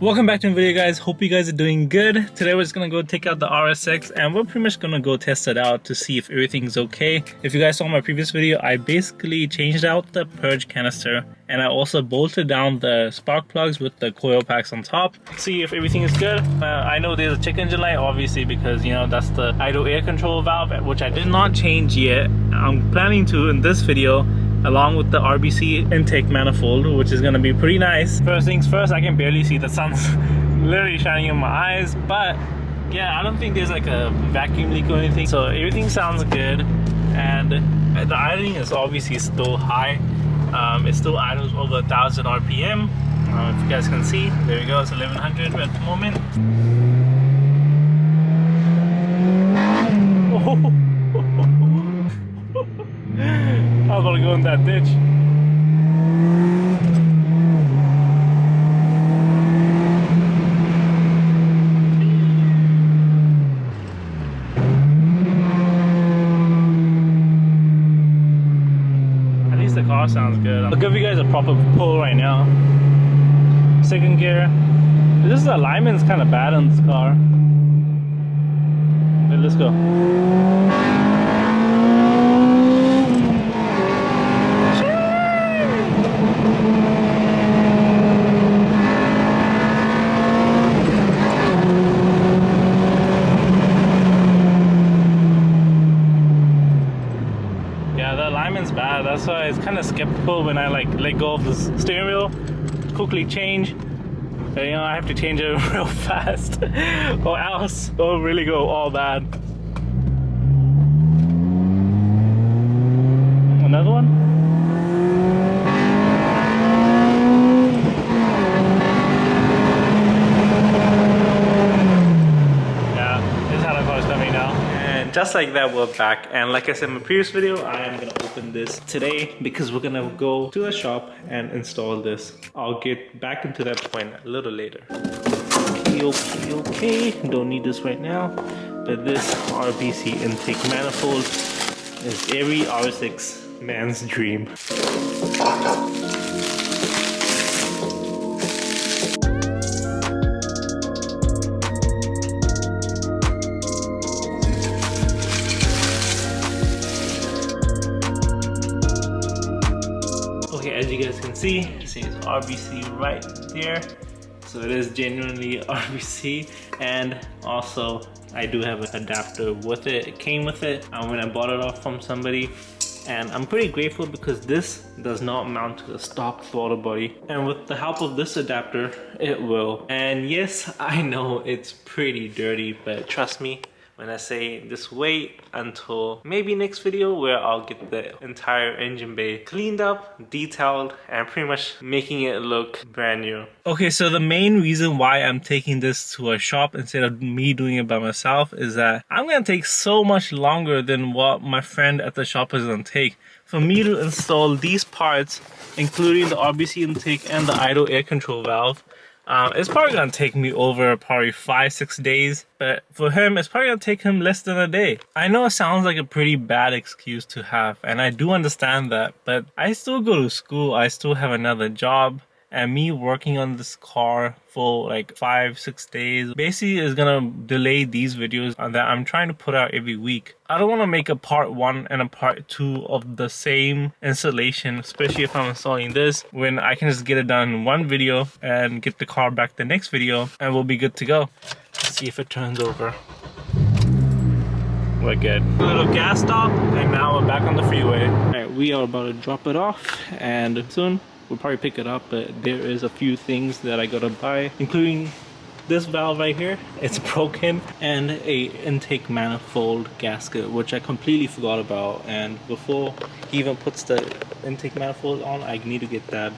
Welcome back to the video, guys. Hope you guys are doing good. Today we're just gonna go take out the RSX and we're pretty much gonna go test it out to see if everything's okay. If you guys saw my previous video, I basically changed out the purge canister and I also bolted down the spark plugs with the coil packs on top. See if everything is good. I know there's a check engine light, obviously, because you know that's the idle air control valve, which I did not change yet. I'm planning to in this video, along with the RBC intake manifold, which is gonna be pretty nice. First things first, I can barely see, the sun's literally shining in my eyes, but yeah, I don't think there's like a vacuum leak or anything, so everything sounds good. And the idling is obviously still high. It still idles over 1000 RPM. If you guys can see, there we go, it's 1100 at the moment. I was gonna go in that ditch. At least the car sounds good. I'll give you guys a proper pull right now. Second gear. This alignment's kind of bad on this car. Okay, let's go. Bad. That's why it's kind of skeptical when I like let go of the steering wheel, quickly change. But, you know, I have to change it real fast or else it'll really go all bad. Another one. Just like that, we're back, and like I said in my previous video, I am gonna open this today because we're gonna go to the shop and install this. I'll get back into that point a little later. Okay, don't need this right now, but this RBC intake manifold is every R6 man's dream. As you guys can see, it says RBC right there, so it is genuinely RBC. And also I do have an adapter with it. It came with it when I bought it off from somebody, and I'm pretty grateful because this does not mount to the stock throttle body, and with the help of this adapter it will. And yes, I know it's pretty dirty, but trust me when I say just wait until maybe next video where I'll get the entire engine bay cleaned up, detailed, and pretty much making it look brand new. Okay, so the main reason why I'm taking this to a shop instead of me doing it by myself is that I'm gonna take so much longer than what my friend at the shop is gonna take. For me to install these parts, including the RBC intake and the idle air control valve, it's probably gonna take me over probably 5-6 days, but for him it's probably gonna take him less than a day. I know it sounds like a pretty bad excuse to have, and I do understand that, but I still go to school, I still have another job, and me working on this car for like 5-6 days basically is gonna delay these videos that I'm trying to put out every week. I don't want to make a part 1 and a part 2 of the same installation, especially if I'm installing this, when I can just get it done in one video and get the car back the next video and we'll be good to go. Let's see if it turns over. We're good. A little gas stop, and now we're back on the freeway. Alright, we are about to drop it off, and soon we'll probably pick it up, but there is a few things that I gotta buy, including this valve right here. It's broken, and a intake manifold gasket, which I completely forgot about, and before he even puts the intake manifold on, I need to get that.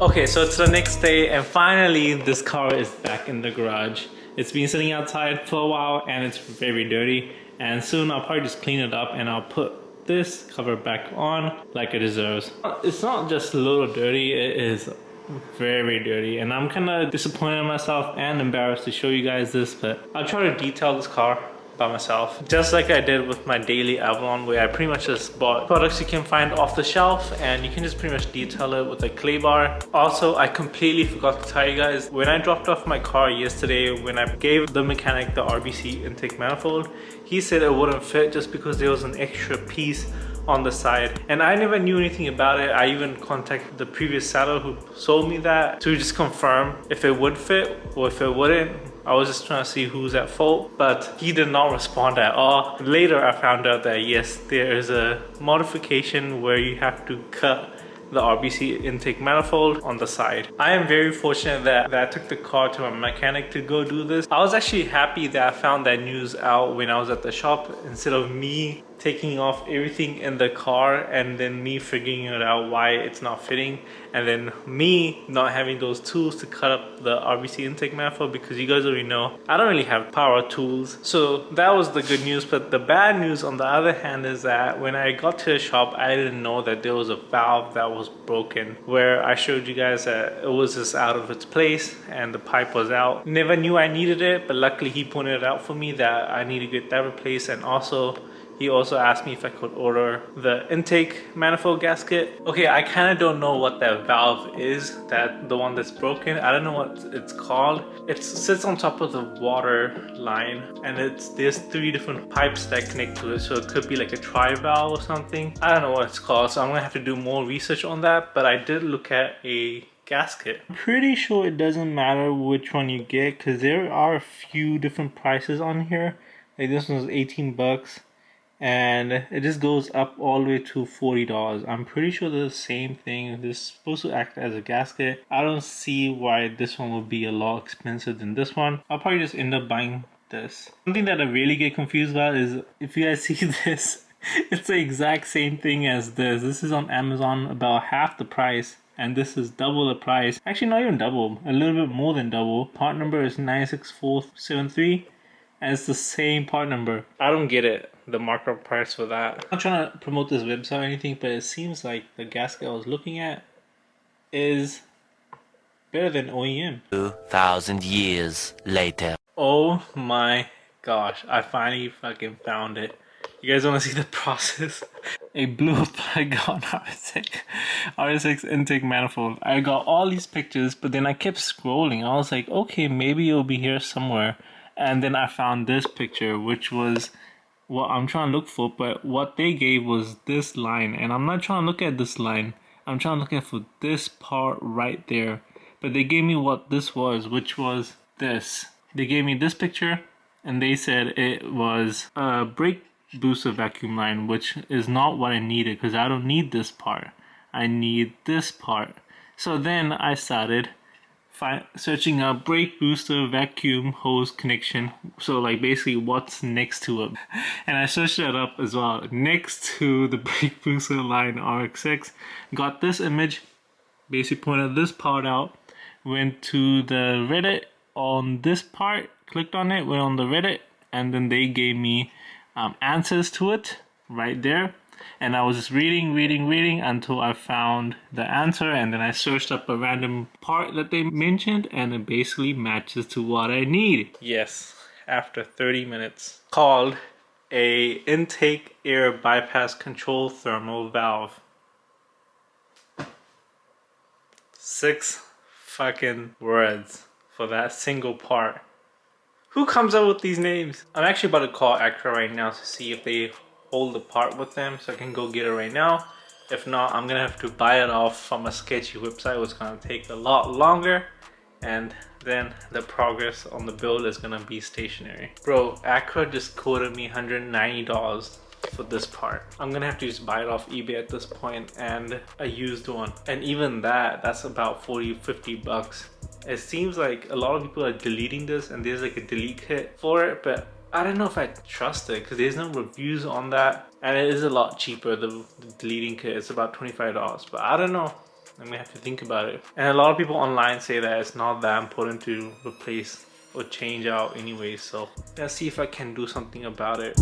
Okay, so it's the next day, and finally this car is back in the garage. It's been sitting outside for a while and it's very dirty, and soon I'll probably just clean it up and I'll put this cover back on like it deserves. It's not just a little dirty, it is very dirty, and I'm kind of disappointed in myself and embarrassed to show you guys this, but I'll try to detail this car by myself, just like I did with my daily Avalon, where I pretty much just bought products you can find off the shelf and you can just pretty much detail it with a clay bar. Also, I completely forgot to tell you guys, when I dropped off my car yesterday, when I gave the mechanic the RBC intake manifold, he said it wouldn't fit just because there was an extra piece on the side, and I never knew anything about it. I even contacted the previous seller who sold me that to just confirm if it would fit or if it wouldn't. I was just trying to see who's at fault, but he did not respond at all. Later I found out that yes, there is a modification where you have to cut the RBC intake manifold on the side. I am very fortunate that I took the car to my mechanic to go do this. I was actually happy that I found that news out when I was at the shop, instead of me taking off everything in the car and then me figuring it out why it's not fitting, and then me not having those tools to cut up the RBC intake manifold, because you guys already know I don't really have power tools. So that was the good news. But the bad news on the other hand is that when I got to the shop, I didn't know that there was a valve that was broken, where I showed you guys that it was just out of its place and the pipe was out. Never knew I needed it, but luckily he pointed it out for me that I need to get that replaced. And also he also asked me if I could order the intake manifold gasket. Okay, I kind of don't know what that valve is, the one that's broken. I don't know what it's called. It sits on top of the water line, and there's 3 different pipes that connect to it, so it could be like a tri-valve or something. I don't know what it's called, so I'm gonna have to do more research on that, but I did look at a gasket. I'm pretty sure it doesn't matter which one you get, because there are a few different prices on here. Like this one's 18 bucks. And it just goes up all the way to $40. I'm pretty sure they're the same thing. This is supposed to act as a gasket. I don't see why this one would be a lot expensive than this one. I'll probably just end up buying this. Something that I really get confused about is, if you guys see this, it's the exact same thing as this. This is on Amazon about half the price, and this is double the price. Actually, not even double, a little bit more than double. Part number is 96473. And it's the same part number. I don't get it, the markup price for that. I'm not trying to promote this website or anything, but it seems like the gasket I was looking at is better than OEM. 2,000 years later. Oh my gosh, I finally fucking found it. You guys want to see the process? A blew up I got rsx intake manifold. I got all these pictures, but then I kept scrolling. I was like, okay, maybe it'll be here somewhere. And then I found this picture, which was what I'm trying to look for. But what they gave was this line. And I'm not trying to look at this line. I'm trying to look at for this part right there. But they gave me what this was, which was this. They gave me this picture, and they said it was a brake booster vacuum line, which is not what I needed, because I don't need this part. I need this part. So then I started searching up brake booster vacuum hose connection, so like basically what's next to it, and I searched that up as well. Next to the brake booster line RXX, got this image, basically pointed this part out, went to the Reddit on this part, clicked on it, went on the Reddit, and then they gave me answers to it right there. And I was just reading until I found the answer, and then I searched up a random part that they mentioned, and it basically matches to what I need. Yes, after 30 minutes. Called a intake air bypass control thermal valve. 6 fucking words for that single part. Who comes up with these names? I'm actually about to call Acura right now to see if they hold the part with them, so I can go get it right now. If not, I'm gonna have to buy it off from a sketchy website, which is gonna take a lot longer, and then the progress on the build is gonna be stationary. Bro, Acura just quoted me $190 for this part. I'm gonna have to just buy it off eBay at this point, and a used one, and even that's about 40-50 bucks. It seems like a lot of people are deleting this, and there's like a delete kit for it, but I don't know if I trust it, because there's no reviews on that, and it is a lot cheaper. The deleting kit is about $25, but I don't know. I'm gonna have to think about it. And a lot of people online say that it's not that important to replace or change out anyway, so let's see if I can do something about it.